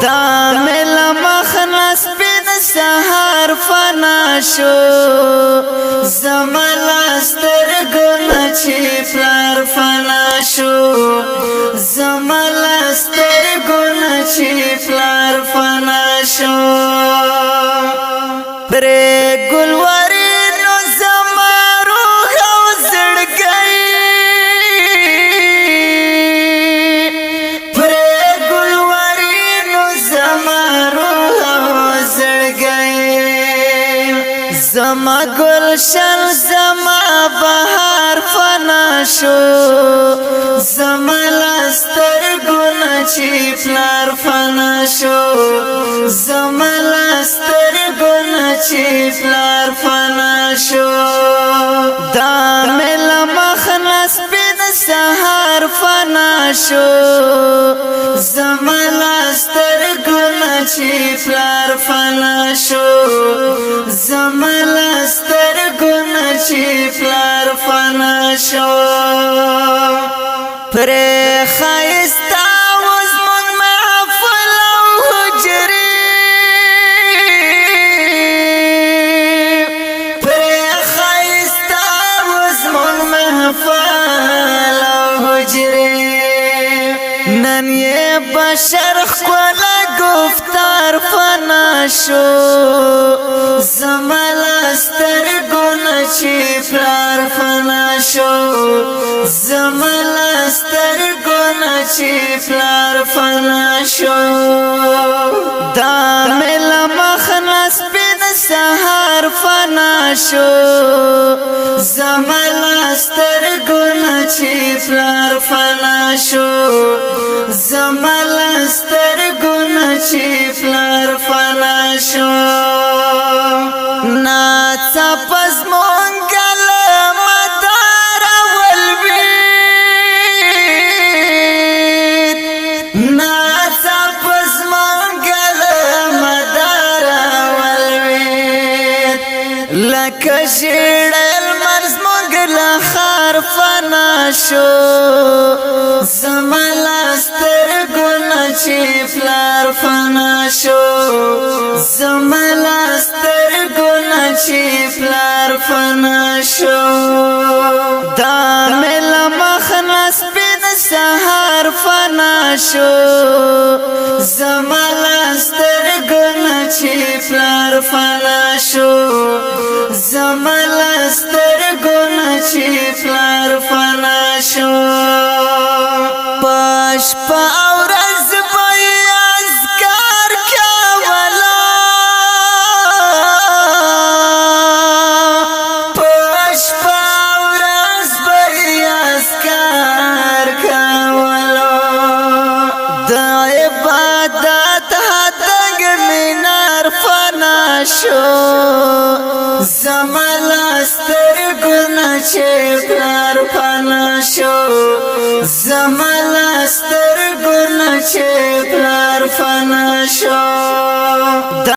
دا مل مخنس بن سهار فنا شو زملا سترګونه چې پلار فنا شو زملا سترګونه چې پلار فنا شو پرې ګلوري نو زمارو او زړګي پرې ګلوري نو زمارو او زړګي زما گلشن زما بهار فنا شو زما لاسترګونه چې پلار فنا شو زما لاسترګونه چې پلار فنا شو دا مل مخنس بن سهار فنا شو زما لاسترګونه چې پلار فنا شو زما لاسترګونه چې پلار فنا شو پرې ښایسته اوس مونږ محفل او حجرې پرې ښایسته اوس مونږ محفل او حجرې نن یې بشر ښکلا گفتار فنا شو زما لاسترګونه چې پلار فنا شو زما لاسترګونه چې پلار فنا شو دا مل مخنس بن سهار فنا شو زما لاسترګونه چې پلار فنا شو زما لاسترګونه چې پلار فنا شو ناڅا پس مونږل مدار ولوید ناڅا پس مونږل مدار ولوید لکه ژړل مرز مونږل خار فنا شو زما لاسترګونه چې پلار فنا شو زما لاسترګونه چې پلار فنا شو دا مل مخنس بن سهار فنا شو زما لاسترګونه چې پلار فنا شو زما لاسترګونه چې پلار فنا شو پاش په اورز په اذکار کولا پاش په اورز په اذکار کولا د عبادت هدګ مینار فنا شو زما لاسترګونه چې پلار فنا شو زما لاسترګونه چې پلار